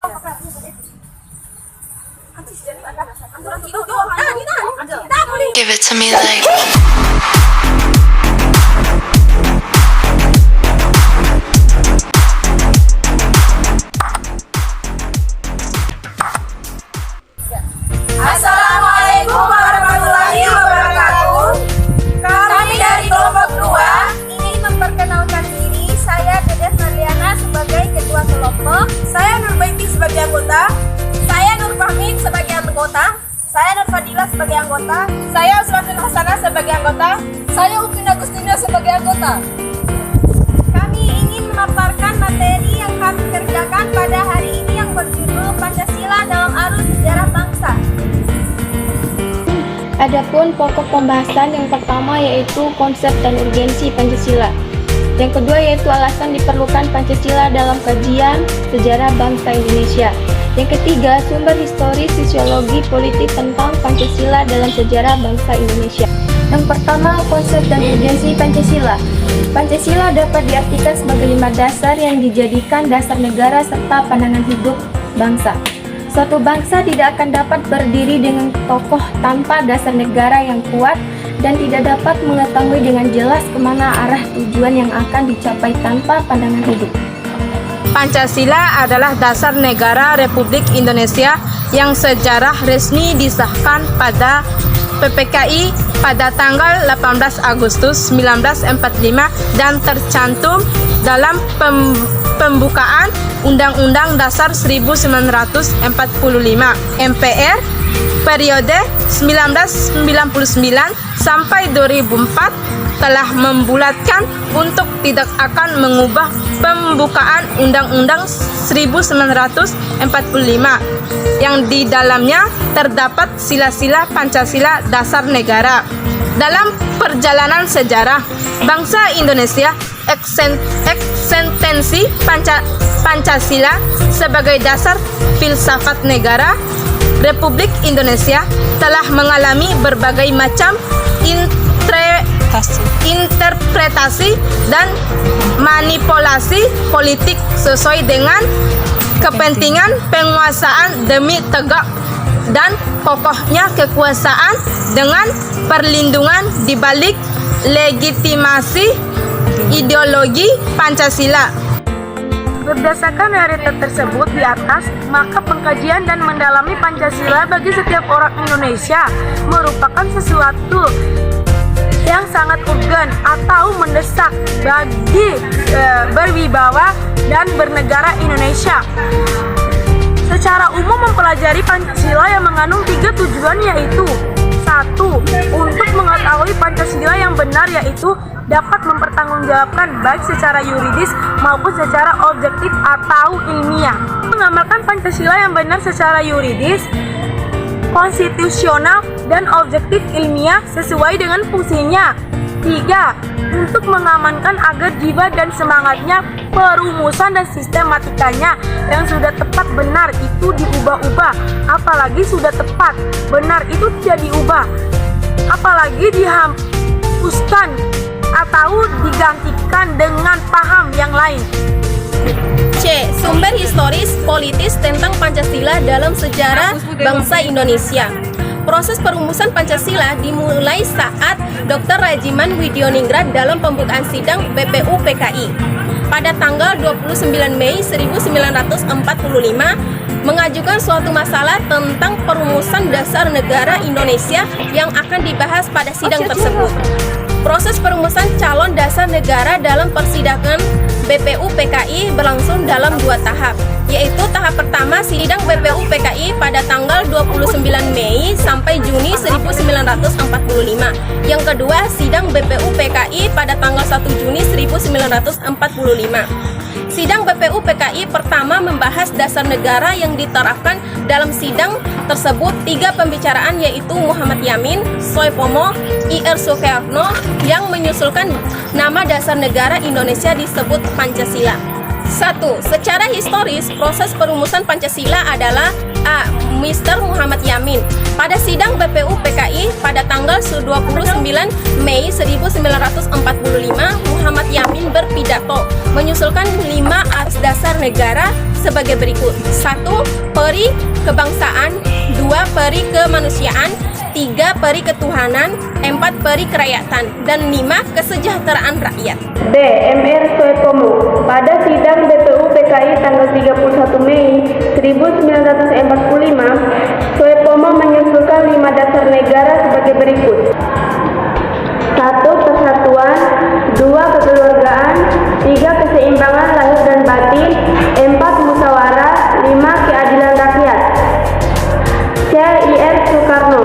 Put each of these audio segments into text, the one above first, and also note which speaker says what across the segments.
Speaker 1: Give it to me like.
Speaker 2: Assalamualaikum warahmatullahi wabarakatuh. Kami dari kelompok 2 ingin memperkenalkan diri. Saya Dedes Marliana sebagai ketua kelompok. Saya Nurbaiti sebagai anggota. Saya Nur Fahmin sebagai anggota. Saya Nur Fadila sebagai anggota. Saya Usmatul Hasanah sebagai anggota. Saya Upin Agustina sebagai anggota. Kami ingin memaparkan materi yang kami kerjakan pada hari ini yang berjudul Pancasila dalam Arus Sejarah Bangsa.
Speaker 3: Adapun pokok pembahasan yang pertama yaitu konsep dan urgensi Pancasila. Yang kedua yaitu alasan diperlukan Pancasila dalam kajian sejarah bangsa Indonesia. Yang ketiga, sumber historis sosiologi politik tentang Pancasila dalam sejarah bangsa Indonesia. Yang pertama, konsep dan urgensi Pancasila. Pancasila dapat diartikan sebagai 5 dasar yang dijadikan dasar negara serta pandangan hidup bangsa. Suatu bangsa tidak akan dapat berdiri dengan kokoh tanpa dasar negara yang kuat dan tidak dapat mengetahui dengan jelas kemana arah tujuan yang akan dicapai tanpa pandangan hidup.
Speaker 2: Pancasila adalah dasar negara Republik Indonesia yang secara resmi disahkan pada PPKI pada tanggal 18 Agustus 1945 dan tercantum dalam pembukaan Undang-Undang Dasar 1945 MPR periode 1999 sampai 2004 telah membulatkan untuk tidak akan mengubah pembukaan Undang-Undang 1945 yang di dalamnya terdapat sila-sila Pancasila dasar negara. Dalam perjalanan sejarah bangsa Indonesia, eksistensi Pancasila sebagai dasar filsafat negara Republik Indonesia telah mengalami berbagai macam interpretasi dan manipulasi politik sesuai dengan kepentingan penguasaan demi tegak dan kokohnya kekuasaan dengan perlindungan di balik legitimasi ideologi Pancasila. Berdasarkan realita tersebut di atas, maka pengkajian dan mendalami Pancasila bagi setiap orang Indonesia merupakan sesuatu yang sangat urgen atau mendesak bagi berwibawa dan bernegara Indonesia. Secara umum mempelajari Pancasila yang mengandung 3 tujuan yaitu 1. Untuk mengetahui Pancasila yang benar yaitu dapat mempertanggungjawabkan baik secara yuridis maupun secara objektif atau ilmiah. Mengamalkan Pancasila yang benar secara yuridis, konstitusional, dan objektif ilmiah sesuai dengan fungsinya. 3. Untuk mengamankan agar jiwa dan semangatnya, perumusan dan sistematikanya yang sudah tepat benar itu diubah-ubah, apalagi sudah tepat benar itu tidak diubah, apalagi dihapuskan atau digantikan dengan paham yang lain.
Speaker 4: C. Sumber historis politis tentang Pancasila dalam sejarah bangsa Indonesia. Proses perumusan Pancasila dimulai saat Dr. Rajiman Widioningrat dalam pembukaan sidang BPU PKI pada tanggal 29 Mei 1945 mengajukan suatu masalah tentang perumusan dasar negara Indonesia yang akan dibahas pada sidang tersebut. Proses perumusan calon dasar negara dalam persidangan BPU PKI berlangsung dalam 2 tahap, yaitu tahap pertama sidang BPU PKI pada tanggal 29 Mei sampai Juni 1945. Yang kedua, sidang BPU PKI pada tanggal 1 Juni 1945. Sidang BPU PKI pertama membahas dasar negara yang diterapkan dalam sidang tersebut 3 pembicaraan yaitu Muhammad Yamin, Soepomo, Ir Soekarno yang menyusulkan nama dasar negara Indonesia disebut Pancasila. 1. Secara historis, proses perumusan Pancasila adalah A. Mr. Muhammad Yamin. Pada sidang BPU PKI pada tanggal 29 Mei 1945, Muhammad Yamin berpidato menyusulkan 5 aras dasar negara sebagai berikut. 1. Peri kebangsaan, 2. Peri kemanusiaan, 3. Peri ketuhanan, 4. Peri kerakyatan, dan 5. Kesejahteraan rakyat.
Speaker 3: D. Mr. Soepomo. Pada sidang BPU PKI tanggal 31 Mei 1945, Soepomo mengusulkan 5 dasar negara sebagai berikut. 1. Persatuan, 2. Kekeluargaan, 3. Keseimbangan lahir dan batin, 4. Musyawarah, 5. Keadilan rakyat. C. I.R. Soekarno.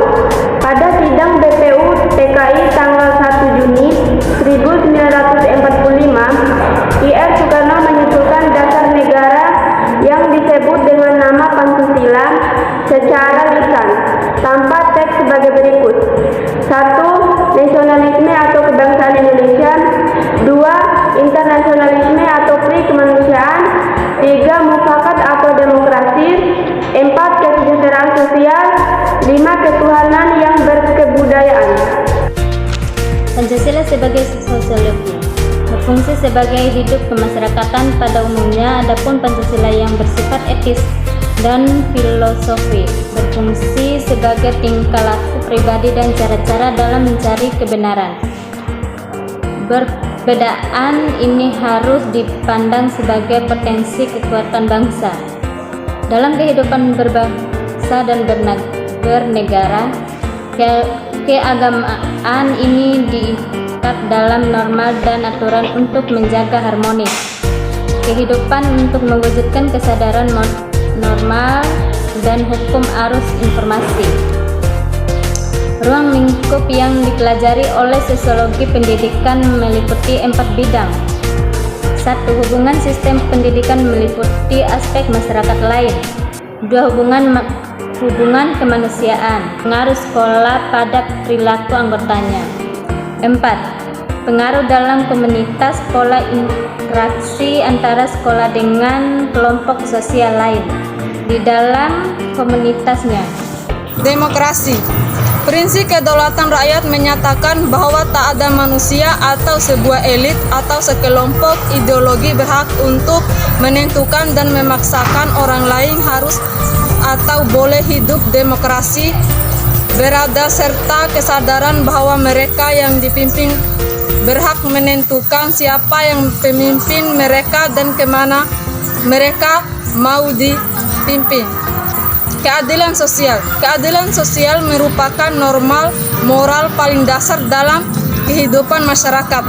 Speaker 3: Pada sidang BPU PKI tanggal 1 Juni 1945, I.R. Soekarno mengusulkan dasar negara yang disebut dengan nama Pancasila secara lisan, tanpa teks sebagai berikut. 1. Nasionalisme atau kebangsaan Indonesia, 2. Internasionalisme atau pri kemanusiaan, 3. Mufakat atau demokrasi, 4. Kesejahteraan sosial, 5. Ketuhanan yang berkebudayaan.
Speaker 5: Pancasila sebagai sosiologi berfungsi sebagai hidup kemasyarakatan pada umumnya, adapun Pancasila yang bersifat etis dan filosofi berfungsi sebagai tingkah laku pribadi dan cara-cara dalam mencari kebenaran. Perbedaan ini harus dipandang sebagai potensi kekuatan bangsa. Dalam kehidupan berbangsa dan bernegara, keagamaan ini diikat dalam norma dan aturan untuk menjaga harmonis kehidupan, untuk mewujudkan kesadaran normal dan hukum arus informasi. Ruang lingkup yang dipelajari oleh sosiologi pendidikan meliputi 4 bidang. 1. Hubungan sistem pendidikan meliputi aspek masyarakat lain. 2. Hubungan kemanusiaan, pengaruh sekolah pada perilaku anggotanya. 4. Pengaruh dalam komunitas, pola interaksi antara sekolah dengan kelompok sosial lain di dalam komunitasnya.
Speaker 6: Demokrasi. Prinsip kedaulatan rakyat menyatakan bahwa tak ada manusia atau sebuah elit atau sekelompok ideologi berhak untuk menentukan dan memaksakan orang lain harus atau boleh hidup demokrasi berada, serta kesadaran bahwa mereka yang dipimpin berhak menentukan siapa yang pemimpin mereka dan kemana mereka mau dipimpin. Keadilan sosial. Keadilan sosial merupakan normal moral paling dasar dalam kehidupan masyarakat.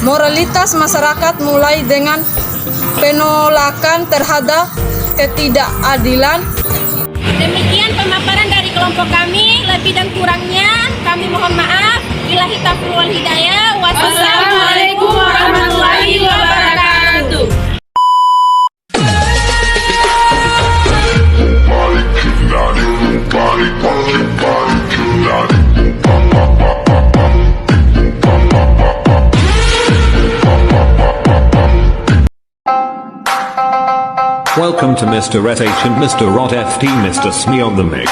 Speaker 6: Moralitas masyarakat mulai dengan penolakan terhadap ketidakadilan.
Speaker 4: Demikian pemaparan dari kelompok kami. Lebih dan kurangnya kami mohon maaf. Ilahi taufiq wal hidayah. Wassalamualaikum warahmatullahi wabarakatuh.
Speaker 7: Welcome to Mr. SH and Mr. Rod FT, Mr. SME on the mix.